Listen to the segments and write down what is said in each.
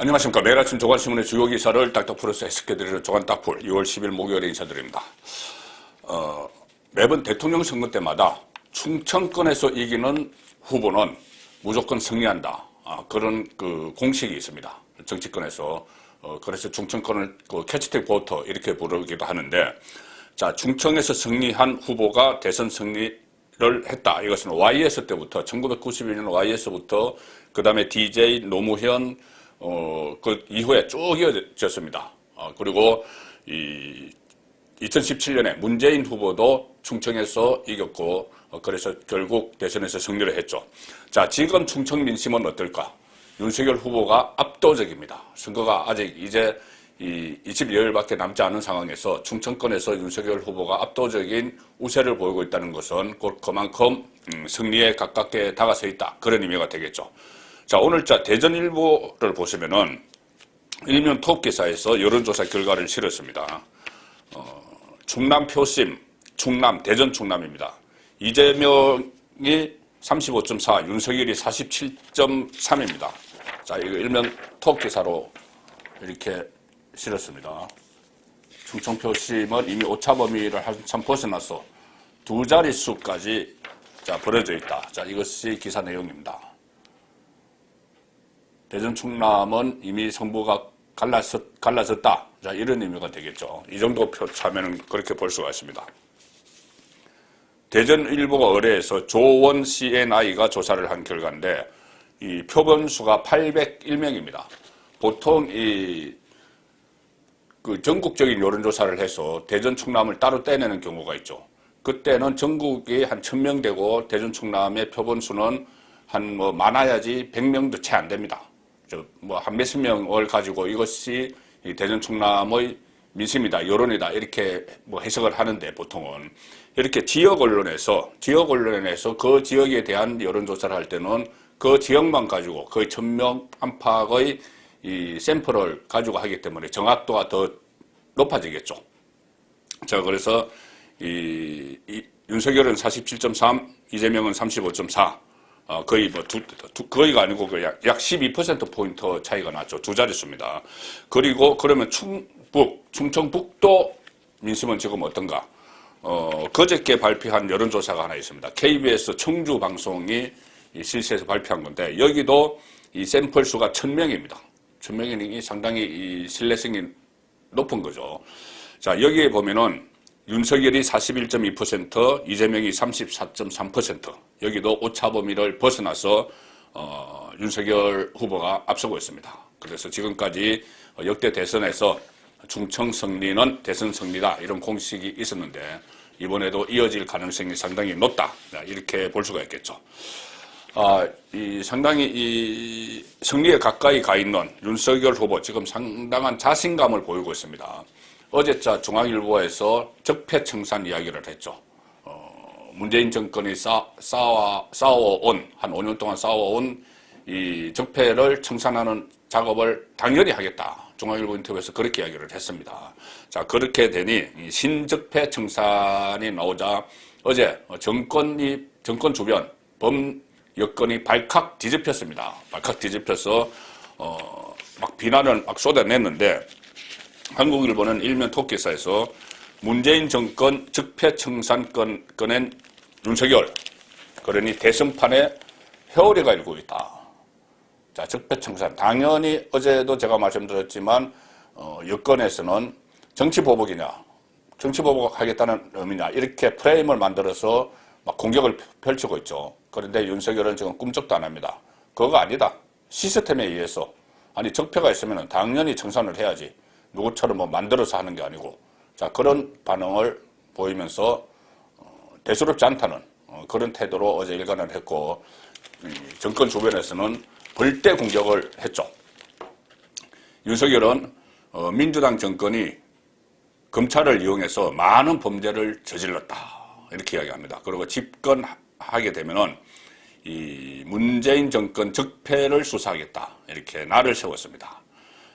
안녕하십니까. 매일 아침 조간신문의 주요 기사를 딱딱 풀어서 해석해드리는 조간딱풀 2월 10일 목요일에 인사드립니다. 매번 대통령 선거 때마다 충청권에서 이기는 후보는 무조건 승리한다. 그런 공식이 있습니다. 정치권에서. 그래서 충청권을 캐치텍 보터 이렇게 부르기도 하는데, 자, 충청에서 승리한 후보가 대선 승리를 했다. 이것은 YS 때부터 1992년 YS부터 그 다음에 DJ 노무현 그 이후에 쭉 이어졌습니다. 그리고 2017년에 문재인 후보도 충청에서 이겼고, 그래서 결국 대선에서 승리를 했죠. 자, 지금 충청 민심은 어떨까? 윤석열 후보가 압도적입니다. 선거가 아직 이제 20여일밖에 남지 않은 상황에서 충청권에서 윤석열 후보가 압도적인 우세를 보이고 있다는 것은 곧 그만큼 승리에 가깝게 다가서 있다. 그런 의미가 되겠죠. 자, 오늘 대전일보를 보시면은 일면 톱 기사에서 여론조사 결과를 실었습니다. 충남 표심, 대전 충남입니다. 이재명이 35.4, 윤석열이 47.3입니다. 자, 이거 일면 톱 기사로 이렇게 실었습니다. 충청 표심은 이미 오차 범위를 한참 벗어나서 두 자릿수까지 벌어져 있다. 자, 이것이 기사 내용입니다. 대전 충남은 이미 성부가 갈라졌다. 자, 이런 의미가 되겠죠. 이 정도 표차면은 그렇게 볼 수가 있습니다. 대전일보가 의뢰해서 조원 CNI가 조사를 한 결과인데, 이 표본수가 801명입니다. 보통 전국적인 여론조사를 해서 대전 충남을 따로 떼내는 경우가 있죠. 그때는 전국이 한 1000명 되고 대전 충남의 표본수는 많아야지 100명도 채 안 됩니다. 한 몇십 명을 가지고 이것이 대전 충남의 민심이다, 여론이다, 이렇게 해석을 하는데, 보통은 이렇게 지역 언론에서 그 지역에 대한 여론조사를 할 때는 그 지역만 가지고 거의 1000명 안팎의 이 샘플을 가지고 하기 때문에 정확도가 더 높아지겠죠. 자, 그래서 윤석열은 47.3, 이재명은 35.4. 거의 거의가 아니고 약 12%포인트 차이가 났죠. 두 자릿수입니다. 그리고 그러면 충청북도 민심은 지금 어떤가? 그저께 발표한 여론조사가 하나 있습니다. KBS 청주 방송이 실시해서 발표한 건데, 여기도 이 샘플 수가 1000명입니다. 1000명이니 상당히 이 신뢰성이 높은 거죠. 자, 여기에 보면은 윤석열이 41.2%, 이재명이 34.3%. 여기도 오차 범위를 벗어나서 윤석열 후보가 앞서고 있습니다. 그래서 지금까지 역대 대선에서 충청 승리는 대선 승리다, 이런 공식이 있었는데 이번에도 이어질 가능성이 상당히 높다, 이렇게 볼 수가 있겠죠. 상당히 이 승리에 가까이 가 있는 윤석열 후보, 지금 상당한 자신감을 보이고 있습니다. 어제 중앙일보에서 적폐청산 이야기를 했죠. 문재인 정권이 싸워온, 한 5년 동안 싸워온 이 적폐를 청산하는 작업을 당연히 하겠다. 중앙일보 인터뷰에서 그렇게 이야기를 했습니다. 자, 그렇게 되니 신적폐 청산이 나오자 어제 정권 주변 범여권이 발칵 뒤집혔습니다. 발칵 뒤집혀서 비난을 쏟아냈는데, 한국일보는 일면 톱기사에서 문재인 정권 적폐청산 꺼낸 윤석열, 그러니 대선판에 회오리가 일고 있다. 자, 적폐청산, 당연히 어제도 제가 말씀드렸지만 여권에서는 정치보복이냐, 정치보복 하겠다는 의미냐, 이렇게 프레임을 만들어서 공격을 펼치고 있죠. 그런데 윤석열은 지금 꿈쩍도 안 합니다. 그거 아니다. 시스템에 의해서, 적폐가 있으면 당연히 청산을 해야지, 누구처럼 만들어서 하는 게 아니고, 자, 그런 반응을 보이면서 대수롭지 않다는 그런 태도로 어제 일관을 했고, 정권 주변에서는 벌떼 공격을 했죠. 윤석열은 민주당 정권이 검찰을 이용해서 많은 범죄를 저질렀다, 이렇게 이야기합니다. 그리고 집권하게 되면은 이 문재인 정권 적폐를 수사하겠다, 이렇게 날을 세웠습니다.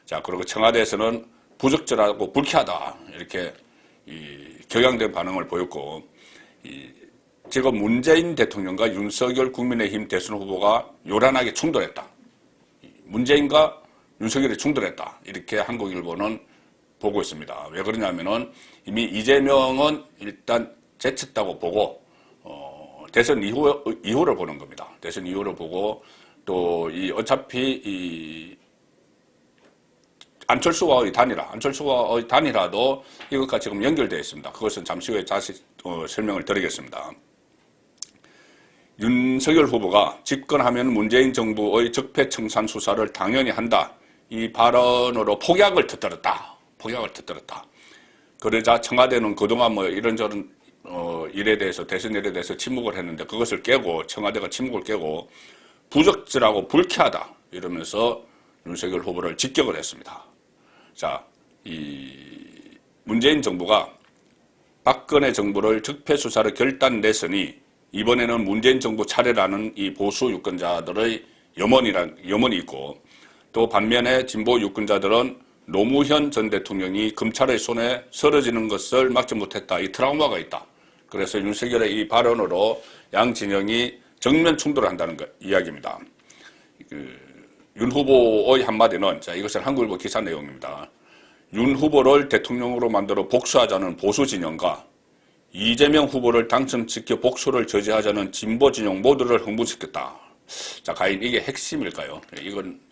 자, 그리고 청와대에서는 부적절하고 불쾌하다, 이렇게 격양된 반응을 보였고, 지금 문재인 대통령과 윤석열 국민의힘 대선 후보가 요란하게 충돌했다. 문재인과 윤석열이 충돌했다. 이렇게 한국일보는 보고 있습니다. 왜 그러냐면은 이미 이재명은 일단 제쳤다고 보고 대선 이후를 보는 겁니다. 대선 이후를 보고 또 이 어차피 이 안철수와의 단일화도 이것과 지금 연결되어 있습니다. 그것은 잠시 후에 다시 설명을 드리겠습니다. 윤석열 후보가 집권하면 문재인 정부의 적폐청산 수사를 당연히 한다. 이 발언으로 폭약을 터뜨렸다. 그러자 청와대는 그동안 뭐 이런저런 일에 대해서 대선 일에 대해서 침묵을 했는데 그것을 깨고 청와대가 침묵을 깨고 부적절하고 불쾌하다 이러면서 윤석열 후보를 직격을 했습니다. 자, 이 문재인 정부가 박근혜 정부를 적폐 수사를 결단냈으니 이번에는 문재인 정부 차례라는 이 보수 유권자들의 염원이 있고 또 반면에 진보 유권자들은 노무현 전 대통령이 검찰의 손에 쓰러지는 것을 막지 못했다. 이 트라우마가 있다. 그래서 윤석열의 이 발언으로 양 진영이 정면 충돌을 한다는 이야기입니다. 윤 후보의 한마디는, 자, 이것은 한국일보 기사 내용입니다. 윤 후보를 대통령으로 만들어 복수하자는 보수 진영과 이재명 후보를 당선시켜 복수를 저지하자는 진보 진영 모두를 흥분시켰다. 자, 과연 이게 핵심일까요?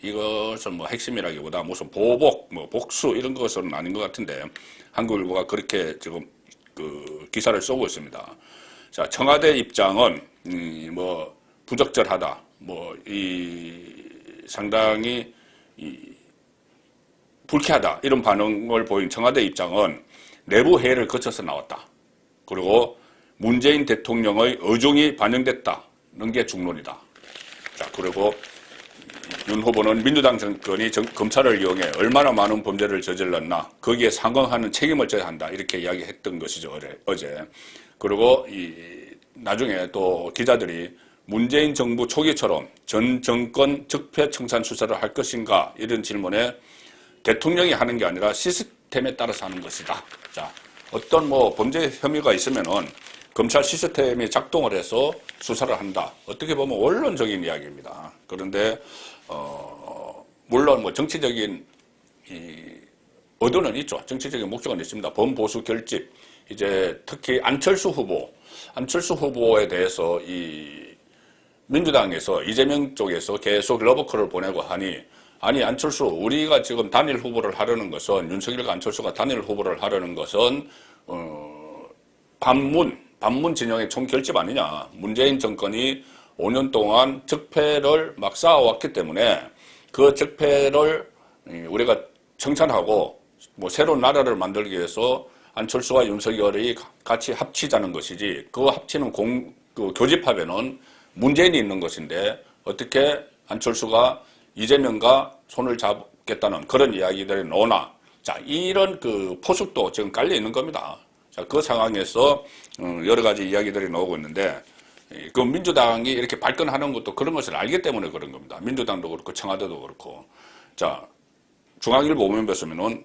이것은 뭐 핵심이라기보다 무슨 보복, 뭐 복수 이런 것은 아닌 것 같은데 한국일보가 그렇게 지금 그 기사를 쓰고 있습니다. 자, 청와대 입장은 뭐 부적절하다. 뭐 상당히 불쾌하다. 이런 반응을 보인 청와대 입장은 내부 회의를 거쳐서 나왔다. 그리고 문재인 대통령의 의중이 반영됐다는 게 중론이다. 자, 그리고 윤 후보는 민주당 정권이 검찰을 이용해 얼마나 많은 범죄를 저질렀나 거기에 상응하는 책임을 져야 한다. 이렇게 이야기했던 것이죠. 어제. 그리고 나중에 또 기자들이 문재인 정부 초기처럼 전 정권 적폐 청산 수사를 할 것인가 이런 질문에 대통령이 하는 게 아니라 시스템에 따라서 하는 것이다. 자, 어떤 뭐 범죄 혐의가 있으면은 검찰 시스템이 작동을 해서 수사를 한다. 어떻게 보면 원론적인 이야기입니다. 그런데 물론 뭐 정치적인 의도는 있죠. 정치적인 목적은 있습니다. 범보수 결집. 이제 특히 안철수 후보에 대해서 민주당에서 이재명 쪽에서 계속 러브콜을 보내고 하니 아니 안철수 우리가 지금 단일 후보를 하려는 것은 윤석열과 안철수가 단일 후보를 하려는 것은 반문 진영의 총결집 아니냐. 문재인 정권이 5년 동안 적폐를 막 쌓아왔기 때문에 그 적폐를 우리가 청산하고 뭐 새로운 나라를 만들기 위해서 안철수와 윤석열이 같이 합치자는 것이지 그 합치는 그 교집합에는 문재인이 있는 것인데 어떻게 안철수가 이재명과 손을 잡겠다는 그런 이야기들이 나오나. 자, 이런 그 포석도 지금 깔려 있는 겁니다. 자, 그 상황에서 여러 가지 이야기들이 나오고 있는데 그 민주당이 이렇게 발끈하는 것도 그런 것을 알기 때문에 그런 겁니다. 민주당도 그렇고 청와대도 그렇고. 자, 중앙일보 보면 보시면은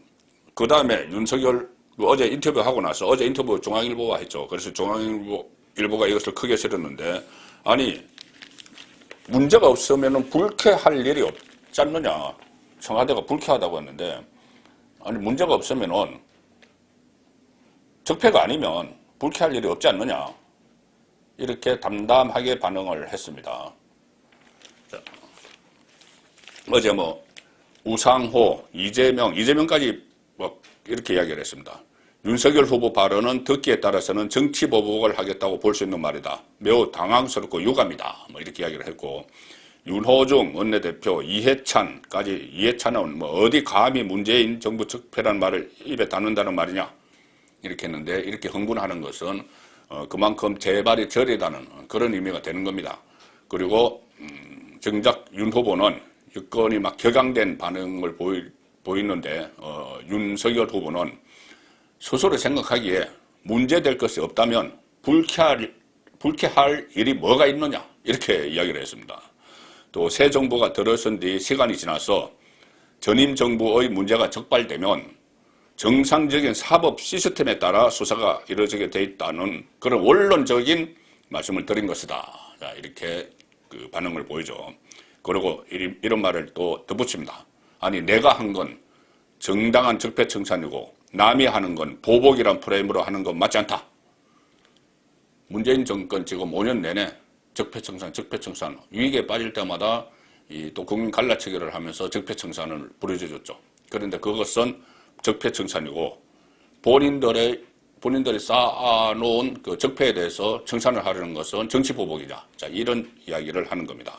그 다음에 윤석열 어제 인터뷰하고 나서 어제 인터뷰 중앙일보가 했죠. 그래서 중앙일보가 이것을 크게 실었는데 아니 문제가 없으면은 불쾌할 일이 없지 않느냐. 청와대가 불쾌하다고 했는데 아니 문제가 없으면은 적폐가 아니면 불쾌할 일이 없지 않느냐. 이렇게 담담하게 반응을 했습니다. 자, 어제 뭐 우상호, 이재명까지 뭐 이렇게 이야기를 했습니다. 윤석열 후보 발언은 듣기에 따라서는 정치 보복을 하겠다고 볼 수 있는 말이다. 매우 당황스럽고 유감이다. 뭐 이렇게 이야기를 했고 윤호중 원내대표 이해찬은 뭐 어디 감히 문재인 정부 적폐란 말을 입에 담는다는 말이냐. 이렇게 했는데 이렇게 흥분하는 것은 그만큼 재발이 저리다는 그런 의미가 되는 겁니다. 그리고 정작 윤 후보는 여건이 막 격앙된 반응을 보이는데 윤석열 후보는 스스로 생각하기에 문제될 것이 없다면 불쾌할 일이 뭐가 있느냐 이렇게 이야기를 했습니다. 또 새 정부가 들어선 뒤 시간이 지나서 전임 정부의 문제가 적발되면 정상적인 사법 시스템에 따라 수사가 이루어지게 돼 있다는 그런 원론적인 말씀을 드린 것이다. 자, 이렇게 그 반응을 보이죠. 그리고 이런 말을 또 덧붙입니다. 아니 내가 한 건 정당한 적폐청산이고 남이 하는 건 보복이란 프레임으로 하는 건 맞지 않다. 문재인 정권 지금 5년 내내 적폐청산 위기에 빠질 때마다 또 국민 갈라치기를 하면서 적폐청산을 부르짖었죠. 그런데 그것은 적폐청산이고 본인들이 쌓아놓은 그 적폐에 대해서 청산을 하려는 것은 정치보복이다. 자, 이런 이야기를 하는 겁니다.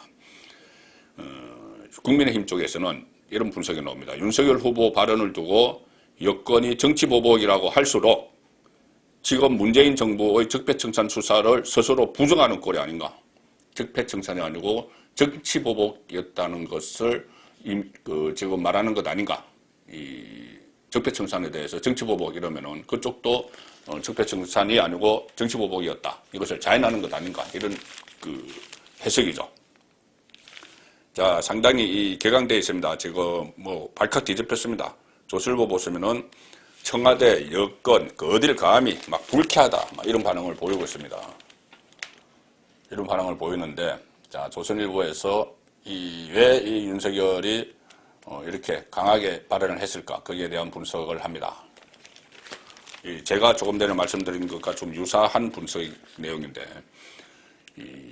국민의힘 쪽에서는 이런 분석이 나옵니다. 윤석열 후보 발언을 두고 여건이 정치보복이라고 할수록 지금 문재인 정부의 적폐청산 수사를 스스로 부정하는 꼴이 아닌가. 적폐청산이 아니고 정치보복이었다는 것을 지금 말하는 것 아닌가. 이 적폐청산에 대해서 정치보복 이러면은 그쪽도 적폐청산이 아니고 정치보복이었다. 이것을 자인하는 것 아닌가. 이런 그 해석이죠. 자, 상당히 이 개강되어 있습니다. 지금 뭐 발칵 뒤집혔습니다. 조선일보 보시면은 청와대 여권 어딜 감히 막 불쾌하다 막 이런 반응을 보이고 있습니다. 이런 반응을 보이는데, 자, 조선일보에서 왜 이 윤석열이 이렇게 강하게 발언을 했을까? 거기에 대한 분석을 합니다. 제가 조금 전에 말씀드린 것과 좀 유사한 분석 내용인데,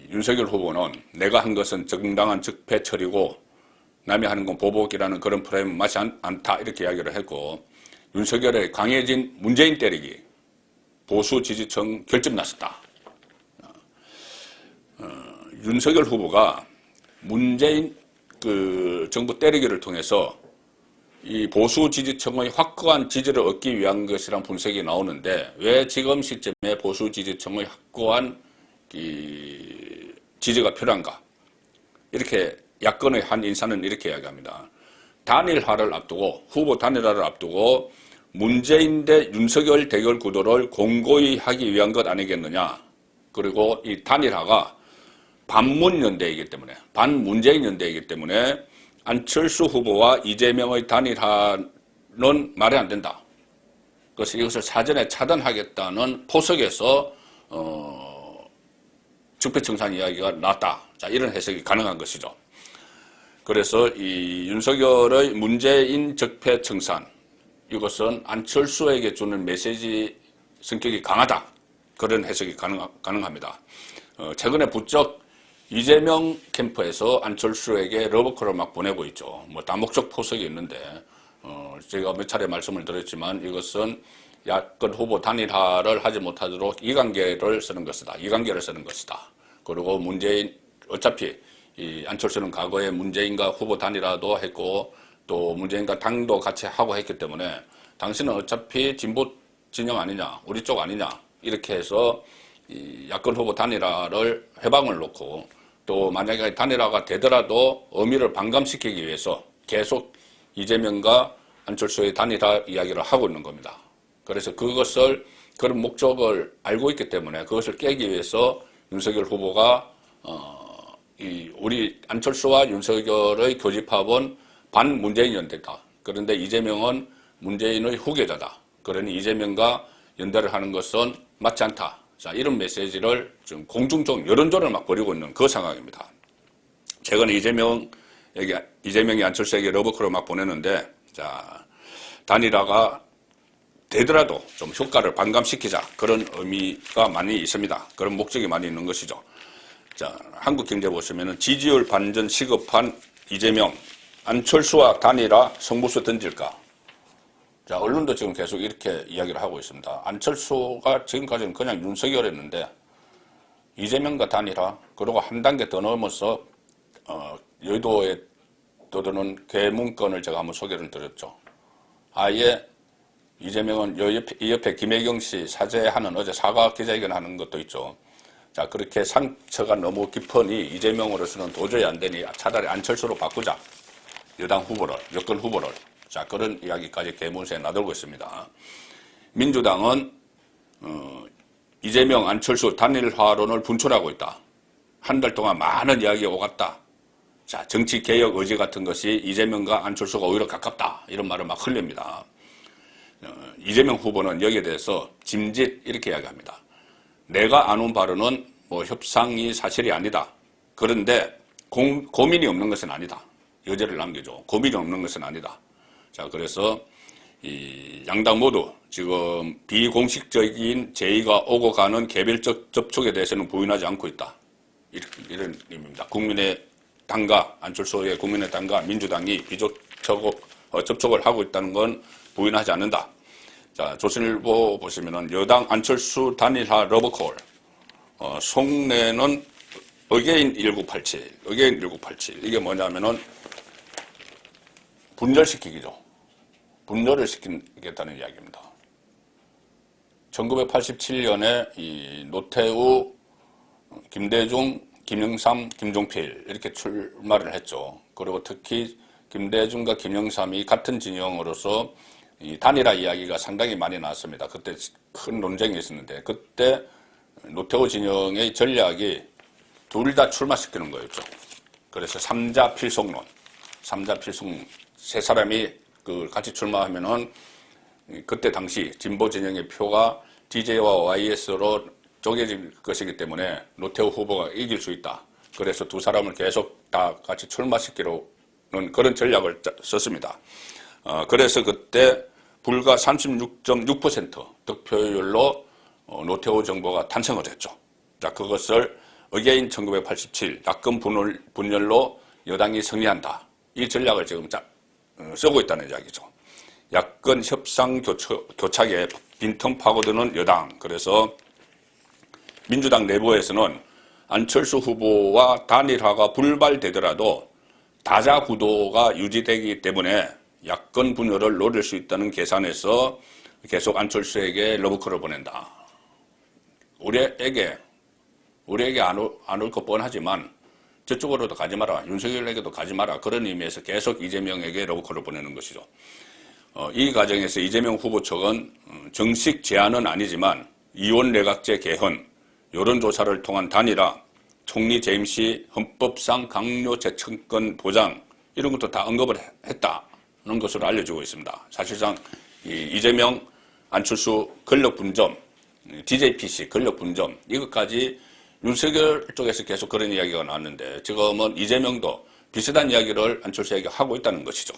윤석열 후보는 내가 한 것은 정당한 적폐 처리고 남이 하는 건 보복이라는 그런 프레임은 맞지 않다 이렇게 이야기를 했고, 윤석열의 강해진 문재인 때리기 보수 지지층 결집 났었다. 윤석열 후보가 문재인 그 정부 때리기를 통해서 이 보수 지지층의 확고한 지지를 얻기 위한 것이란 분석이 나오는데, 왜 지금 시점에 보수 지지층의 확고한 이 지지가 필요한가? 이렇게 야권의 한 인사는 이렇게 이야기합니다. 단일화를 앞두고, 후보 단일화를 앞두고 문재인 대 윤석열 대결 구도를 공고히 하기 위한 것 아니겠느냐. 그리고 이 단일화가 반문 연대이기 때문에, 반문재인 연대이기 때문에 안철수 후보와 이재명의 단일화는 말이 안 된다. 그래서 이것을 사전에 차단하겠다는 포석에서 적폐청산 이야기가 나왔다. 자, 이런 해석이 가능한 것이죠. 그래서 이 윤석열의 문재인 적폐청산, 이것은 안철수에게 주는 메시지 성격이 강하다. 그런 해석이 가능합니다. 최근에 부쩍 이재명 캠프에서 안철수에게 러브콜을 막 보내고 있죠. 뭐 다목적 포석이 있는데, 제가 몇 차례 말씀을 드렸지만 이것은 야권 후보 단일화를 하지 못하도록 이관계를 쓰는 것이다. 이관계를 쓰는 것이다. 그리고 문재인, 어차피 이 안철수는 과거에 문재인과 후보 단일화도 했고 또 문재인과 당도 같이 하고 했기 때문에 당신은 어차피 진보 진영 아니냐, 우리 쪽 아니냐, 이렇게 해서 이 야권 후보 단일화를 회방을 놓고, 또 만약에 단일화가 되더라도 의미를 반감시키기 위해서 계속 이재명과 안철수의 단일화 이야기를 하고 있는 겁니다. 그래서 그런 목적을 알고 있기 때문에 그것을 깨기 위해서 윤석열 후보가 우리 안철수와 윤석열의 교집합은 반문재인 연대다. 그런데 이재명은 문재인의 후계자다. 그러니 이재명과 연대를 하는 것은 맞지 않다. 자, 이런 메시지를 지금 공중적 여론전을 막 벌이고 있는 그 상황입니다. 최근에 이재명이 안철수에게 러브콜을 막 보내는데, 자, 단일화가 되더라도 좀 효과를 반감시키자. 그런 의미가 많이 있습니다. 그런 목적이 많이 있는 것이죠. 자, 한국경제 보시면은 지지율 반전 시급한 이재명, 안철수와 단일화 성부수 던질까? 자, 언론도 지금 계속 이렇게 이야기를 하고 있습니다. 안철수가 지금까지는 그냥 윤석열이었는데 이재명과 단일화, 그리고 한 단계 더 넘어서 여의도에 떠드는 괴문건을 제가 한번 소개를 드렸죠. 아예 이재명은 이 옆에 김혜경 씨 사죄하는, 어제 사과 기자회견 하는 것도 있죠. 자, 그렇게 상처가 너무 깊으니 이재명으로서는 도저히 안 되니 차라리 안철수로 바꾸자. 여당 후보를, 여권 후보를. 자, 그런 이야기까지 계문서에 나돌고 있습니다. 민주당은 이재명, 안철수 단일화론을 분출하고 있다. 한 달 동안 많은 이야기가 오갔다. 자, 정치개혁 의지 같은 것이 이재명과 안철수가 오히려 가깝다. 이런 말을 막 흘립니다. 이재명 후보는 여기에 대해서 짐짓 이렇게 이야기합니다. 내가 아는 바로는 뭐 협상이 사실이 아니다. 그런데 고민이 없는 것은 아니다. 여지를 남기죠. 고민이 없는 것은 아니다. 자, 그래서 이 양당 모두 지금 비공식적인 제의가 오고 가는 개별적 접촉에 대해서는 부인하지 않고 있다. 이런 의미입니다. 국민의당과 안철수의 국민의당과 민주당이 접촉을 하고 있다는 건 부인하지 않는다. 자, 조선일보 보시면은 여당 안철수 단일화 러브콜, 속내는 어게인 1987. 이게 뭐냐면은 분열시키기죠. 분열을 시키겠다는 이야기입니다. 1987년에 이 노태우, 김대중, 김영삼, 김종필 이렇게 출마를 했죠. 그리고 특히 김대중과 김영삼이 같은 진영으로서 이 단일화 이야기가 상당히 많이 나왔습니다. 그때 큰 논쟁이 있었는데 그때 노태우 진영의 전략이 둘 다 출마시키는 거였죠. 그래서 3자 필속론, 세 사람이 같이 출마하면은 그때 당시 진보 진영의 표가 DJ와 YS로 쪼개질 것이기 때문에 노태우 후보가 이길 수 있다. 그래서 두 사람을 계속 다 같이 출마시키려는 그런 전략을 썼습니다. 그래서 그때 불과 36.6% 득표율로 노태우 정부가 탄생을 했죠. 자, 그것을 어게인 1987 야권 분열로 여당이 승리한다. 이 전략을 지금 쓰고 있다는 이야기죠. 야권 협상 교착에 빈틈 파고드는 여당. 그래서 민주당 내부에서는 안철수 후보와 단일화가 불발되더라도 다자 구도가 유지되기 때문에 야권 분열을 노릴 수 있다는 계산에서 계속 안철수에게 러브콜을 보낸다. 우리에게 안 올 거 뻔하지만 저쪽으로도 가지 마라. 윤석열에게도 가지 마라. 그런 의미에서 계속 이재명에게 러브콜을 보내는 것이죠. 이 과정에서 이재명 후보 측은 정식 제안은 아니지만 이원 내각제 개헌, 여론조사를 통한 단일화, 총리 재임 시 헌법상 강요 재청권 보장 이런 것도 다 언급을 했다는 것으로 알려지고 있습니다. 사실상 이재명, 안철수 권력 분점, DJPC 권력 분점 이것까지 윤석열 쪽에서 계속 그런 이야기가 나왔는데 지금은 이재명도 비슷한 이야기를 안철수에게 하고 있다는 것이죠.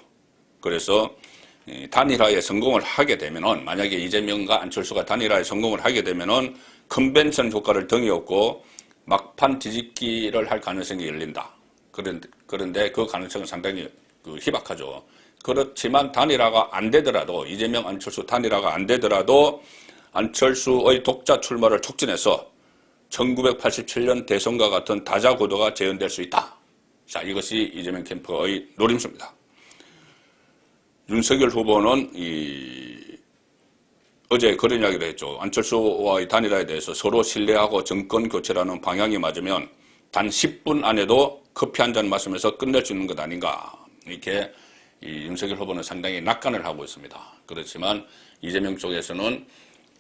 그래서 단일화에 성공을 하게 되면은 만약에 이재명과 안철수가 단일화에 성공을 하게 되면은 컨벤션 효과를 등에 업고 막판 뒤집기를 할 가능성이 열린다. 그런데 그 가능성은 상당히 희박하죠. 그렇지만 단일화가 안 되더라도 이재명, 안철수 단일화가 안 되더라도 안철수의 독자 출마를 촉진해서 1987년 대선과 같은 다자 구도가 재현될 수 있다. 자, 이것이 이재명 캠프의 노림수입니다. 윤석열 후보는 어제 그런 이야기를 했죠. 안철수와의 단일화에 대해서 서로 신뢰하고 정권 교체라는 방향이 맞으면 단 10분 안에도 커피 한 잔 마시면서 끝낼 수 있는 것 아닌가. 이렇게 윤석열 후보는 상당히 낙관을 하고 있습니다. 그렇지만 이재명 쪽에서는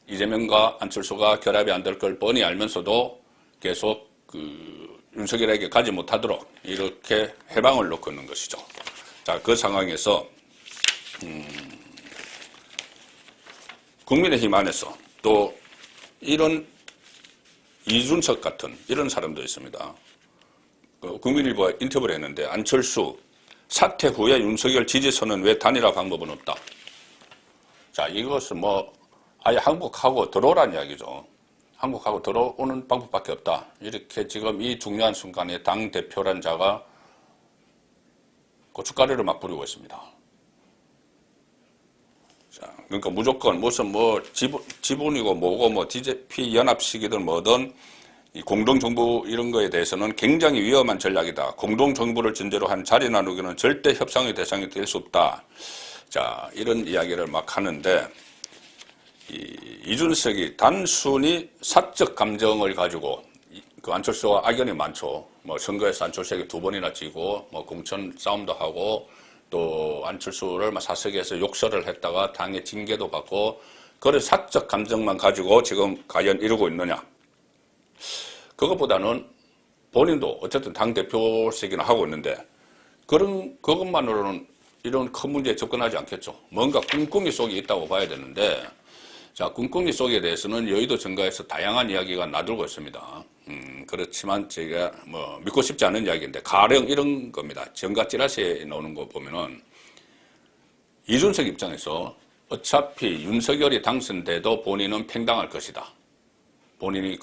이재명과 안철수가 결합이 안 될 걸 뻔히 알면서도 계속 윤석열에게 가지 못하도록 이렇게 해방을 놓고 있는 것이죠. 자, 그 상황에서 국민의힘 안에서 또 이런 이준석 같은 이런 사람도 있습니다. 국민일보가 인터뷰를 했는데 안철수 사퇴 후에 윤석열 지지선은 왜 단일화 방법은 없다. 자, 이것은 아예 한국하고 들어오라는 이야기죠. 한국하고 들어오는 방법밖에 없다. 이렇게 지금 이 중요한 순간에 당대표란 자가 고춧가루를 막 뿌리고 있습니다. 자, 그러니까 무조건 무슨 지분이고 뭐고 DJP 연합식이든 뭐든 이 공동정부 이런 거에 대해서는 굉장히 위험한 전략이다. 공동정부를 전제로 한 자리 나누기는 절대 협상의 대상이 될 수 없다. 자, 이런 이야기를 막 하는데 이준석이 단순히 사적 감정을 가지고 안철수와 악연이 많죠. 선거에서 안철수에게 2번이나 지고 공천 싸움도 하고 또 안철수를 사석에서 욕설을 했다가 당의 징계도 받고 그런 사적 감정만 가지고 지금 과연 이러고 있느냐. 그것보다는 본인도 어쨌든 당대표직이나 하고 있는데 그것만으로는 이런 큰 문제에 접근하지 않겠죠. 뭔가 꿍꿍이 속에 있다고 봐야 되는데 자, 꿍꿍이 속에 대해서는 여의도 정가에서 다양한 이야기가 나돌고 있습니다. 그렇지만 제가 뭐 믿고 싶지 않은 이야기인데 가령 이런 겁니다. 정가 찌라시에 나오는 거 보면은 이준석 입장에서 어차피 윤석열이 당선돼도 본인은 팽당할 것이다. 본인이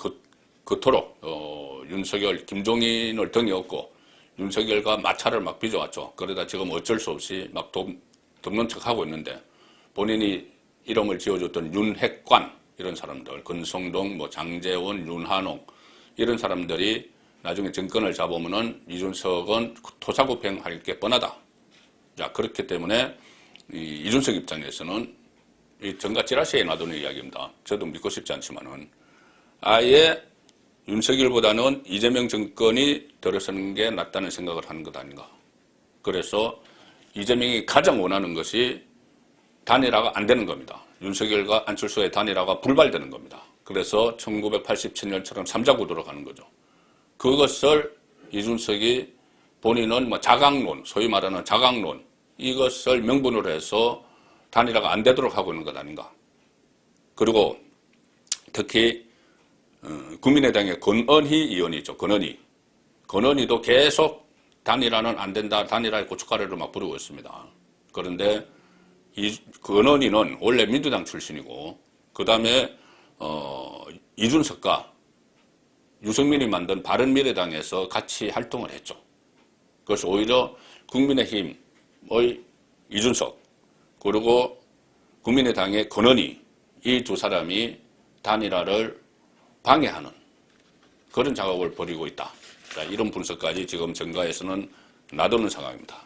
그토록 윤석열, 김종인을 등에 업고 윤석열과 마찰을 막 빚어왔죠. 그러다 지금 어쩔 수 없이 막 돕는 척하고 있는데 본인이 이름을 지어줬던 윤핵관 이런 사람들, 권성동, 뭐 장제원, 윤한홍 이런 사람들이 나중에 정권을 잡으면은 이준석은 토사구팽할 게 뻔하다. 자, 그렇기 때문에 이준석 입장에서는 이 정가 찌라시에 놔두는 이야기입니다. 저도 믿고 싶지 않지만은 아예 윤석열보다는 이재명 정권이 들어서는 게 낫다는 생각을 하는 것 아닌가. 그래서 이재명이 가장 원하는 것이 단일화가 안 되는 겁니다. 윤석열과 안철수의 단일화가 불발되는 겁니다. 그래서 1987년처럼 3자 구도로 가는 거죠. 그것을 이준석이 본인은 뭐 자강론, 소위 말하는 자강론, 이것을 명분으로 해서 단일화가 안 되도록 하고 있는 것 아닌가. 그리고 특히 국민의당의 권은희 의원이죠. 권은희도 계속 단일화는 안 된다. 단일화의 고춧가루를 막 부르고 있습니다. 그런데 권은희는 원래 민주당 출신이고 그 다음에 이준석과 유승민이 만든 바른미래당에서 같이 활동을 했죠. 그래서 오히려 국민의힘의 이준석 그리고 국민의당의 권은희 이 두 사람이 단일화를 방해하는 그런 작업을 벌이고 있다. 자, 이런 분석까지 지금 정가에서는 놔두는 상황입니다.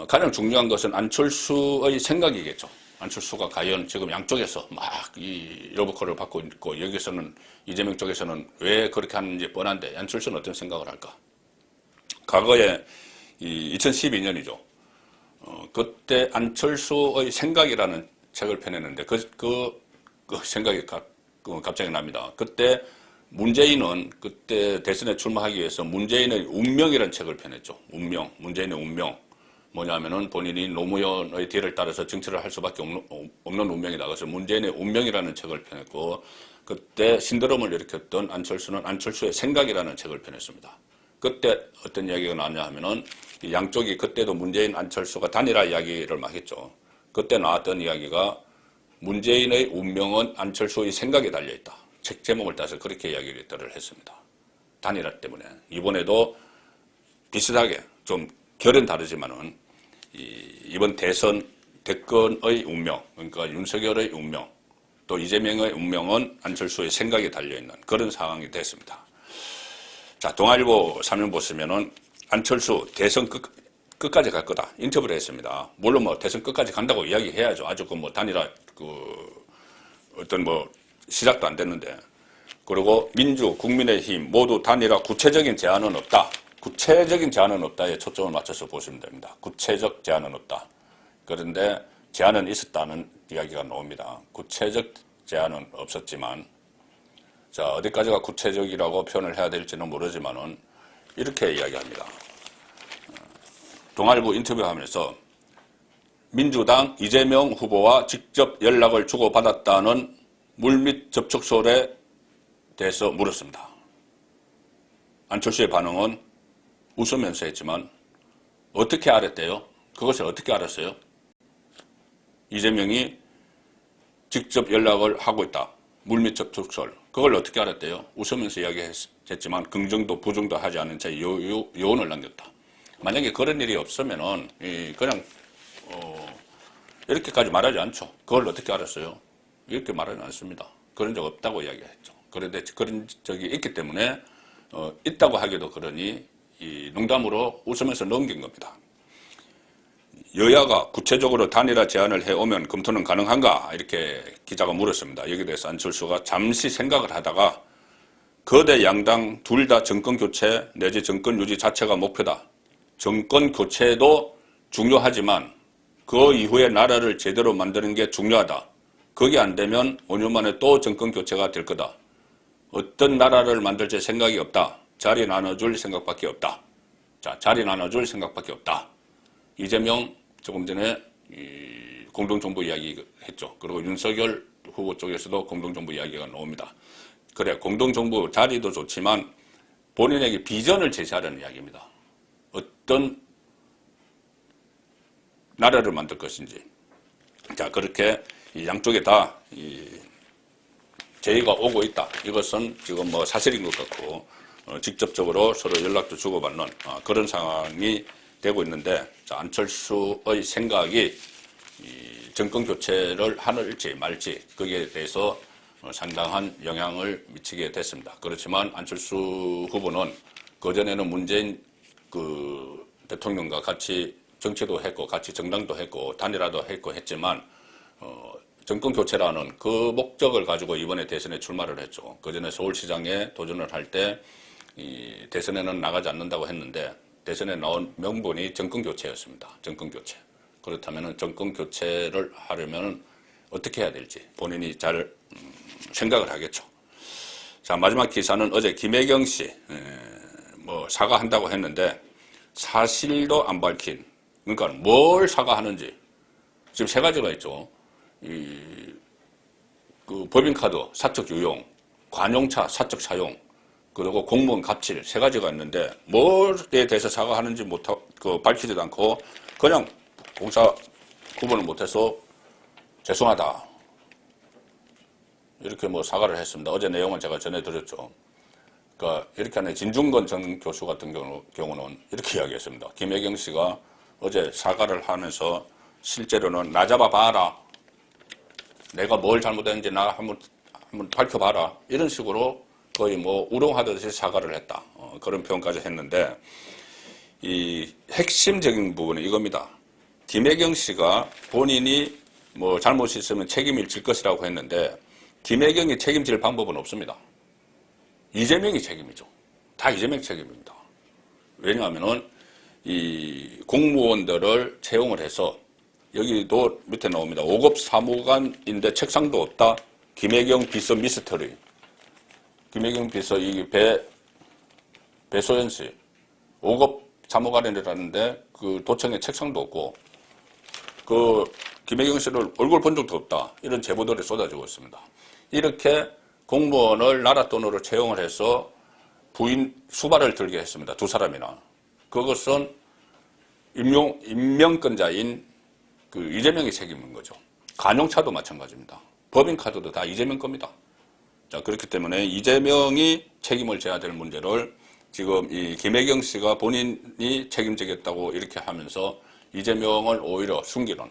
가장 중요한 것은 안철수의 생각이겠죠. 안철수가 과연 지금 양쪽에서 막 이 러브콜을 받고 있고 여기서는 이재명 쪽에서는 왜 그렇게 하는지 뻔한데 안철수는 어떤 생각을 할까? 과거에 2012년이죠. 그때 안철수의 생각이라는 책을 펴냈는데 그 생각이 갑자기 납니다. 그때 문재인은 그때 대선에 출마하기 위해서 문재인의 운명이라는 책을 펴냈죠. 문재인의 운명. 뭐냐면은 본인이 노무현의 뒤를 따라서 정치를 할 수밖에 없는 운명이다. 그래서 문재인의 운명이라는 책을 펴냈고 그때 신드롬을 일으켰던 안철수는 안철수의 생각이라는 책을 펴냈습니다. 그때 어떤 이야기가 나왔냐 하면은 양쪽이 그때도 문재인, 안철수가 단일화 이야기를 막 했죠. 그때 나왔던 이야기가 문재인의 운명은 안철수의 생각에 달려있다. 책 제목을 따서 그렇게 이야기를 했습니다. 단일화 때문에. 이번에도 비슷하게 좀 결은 다르지만은 이번 대권의 운명, 그러니까 윤석열의 운명, 또 이재명의 운명은 안철수의 생각에 달려있는 그런 상황이 됐습니다. 자, 동아일보 3면 보시면은 안철수 대선 끝까지 갈 거다. 인터뷰를 했습니다. 물론 뭐 대선 끝까지 간다고 이야기해야죠. 아주 뭐 단일화 어떤 뭐 시작도 안 됐는데. 그리고 민주, 국민의힘 모두 단일화 구체적인 제안은 없다. 구체적인 제안은 없다에 초점을 맞춰서 보시면 됩니다. 구체적 제안은 없다. 그런데 제안은 있었다는 이야기가 나옵니다. 구체적 제안은 없었지만 자, 어디까지가 구체적이라고 표현을 해야 될지는 모르지만은 이렇게 이야기합니다. 동아일보 인터뷰하면서 민주당 이재명 후보와 직접 연락을 주고받았다는 물밑 접촉설에 대해서 물었습니다. 안철수의 반응은 웃으면서 했지만 어떻게 알았대요? 그것을 어떻게 알았어요? 이재명이 직접 연락을 하고 있다. 물밑 접촉설. 그걸 어떻게 알았대요? 웃으면서 이야기했지만 긍정도 부정도 하지 않은 채 요원을 남겼다. 만약에 그런 일이 없으면은 그냥 이렇게까지 말하지 않죠. 그걸 어떻게 알았어요? 이렇게 말하지 않습니다. 그런 적 없다고 이야기했죠. 그런데 그런 적이 있기 때문에 있다고 하기도 그러니 농담으로 웃으면서 넘긴 겁니다. 여야가 구체적으로 단일화 제안을 해오면 검토는 가능한가? 이렇게 기자가 물었습니다. 여기에 대해서 안철수가 잠시 생각을 하다가 거대 양당 둘 다 정권 교체 내지 정권 유지 자체가 목표다. 정권 교체도 중요하지만 그 이후에 나라를 제대로 만드는 게 중요하다. 그게 안 되면 5년 만에 또 정권 교체가 될 거다. 어떤 나라를 만들지 생각이 없다. 자리 나눠줄 생각밖에 없다. 자, 자리 나눠줄 생각밖에 없다. 이재명 조금 전에 공동정부 이야기 했죠. 그리고 윤석열 후보 쪽에서도 공동정부 이야기가 나옵니다. 그래, 공동정부 자리도 좋지만 본인에게 비전을 제시하라는 이야기입니다. 어떤 나라를 만들 것인지. 자, 그렇게 이 양쪽에 다 제의가 오고 있다. 이것은 지금 뭐 사실인 것 같고, 직접적으로 서로 연락도 주고받는 그런 상황이 되고 있는데, 자, 안철수의 생각이 정권 교체를 하는지 말지 거기에 대해서 상당한 영향을 미치게 됐습니다. 그렇지만 안철수 후보는 그전에는 문재인 대통령과 같이 정치도 했고 같이 정당도 했고 단일화도 했고 했지만 정권 교체라는 그 목적을 가지고 이번에 대선에 출마를 했죠. 그전에 서울시장에 도전을 할 때 대선에는 나가지 않는다고 했는데 대선에 나온 명분이 정권 교체였습니다. 정권 교체. 그렇다면 정권 교체를 하려면 어떻게 해야 될지 본인이 잘 생각을 하겠죠. 자, 마지막 기사는 어제 김혜경 씨 뭐 사과한다고 했는데 사실도 안 밝힌, 그러니까 뭘 사과하는지 지금 세 가지가 있죠. 그 법인카드 사적 유용, 관용차 사적 사용, 그리고 공무원 갑질 세 가지가 있는데 뭐에 대해서 사과하는지 밝히지도 않고 그냥 공사 구분을 못해서 죄송하다 이렇게 뭐 사과를 했습니다. 어제 내용은 제가 전해드렸죠. 그러니까 이렇게 하는 진중권 전 교수 같은 경우는 이렇게 이야기했습니다. 김혜경 씨가 어제 사과를 하면서 실제로는 나 잡아봐라, 내가 뭘 잘못했는지 나 한번 밝혀봐라, 이런 식으로 거의 뭐 우롱하듯이 사과를 했다. 그런 표현까지 했는데 이 핵심적인 부분은 이겁니다. 김혜경 씨가 본인이 뭐 잘못이 있으면 책임을 질 것이라고 했는데 김혜경이 책임질 방법은 없습니다. 이재명이 책임이죠. 다 이재명 책임입니다. 왜냐하면은 이 공무원들을 채용을 해서 여기도 밑에 나옵니다. 5급 사무관인데 책상도 없다. 김혜경 비서 미스터리. 김혜경 비서 배소연 씨 5급 사무관이라는데 그 도청에 책상도 없고 그 김혜경 씨를 얼굴 본 적도 없다. 이런 제보들이 쏟아지고 있습니다. 이렇게 공무원을 나라 돈으로 채용을 해서 부인 수발을 들게 했습니다. 두 사람이나. 그것은 임명권자인 그 이재명이 책임인 거죠. 관용차도 마찬가지입니다. 법인카드도 다 이재명 겁니다. 자, 그렇기 때문에 이재명이 책임을 져야 될 문제를 지금 이 김혜경 씨가 본인이 책임지겠다고 이렇게 하면서 이재명을 오히려 숨기는,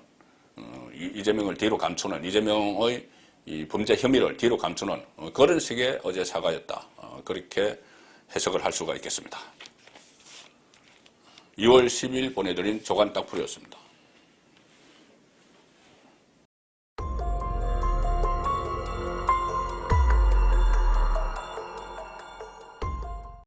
이재명을 뒤로 감추는, 이재명의 이 범죄 혐의를 뒤로 감추는 그런 식의 어제 사과였다. 그렇게 해석을 할 수가 있겠습니다. 2월 10일 보내드린 조간 딱풀이었습니다.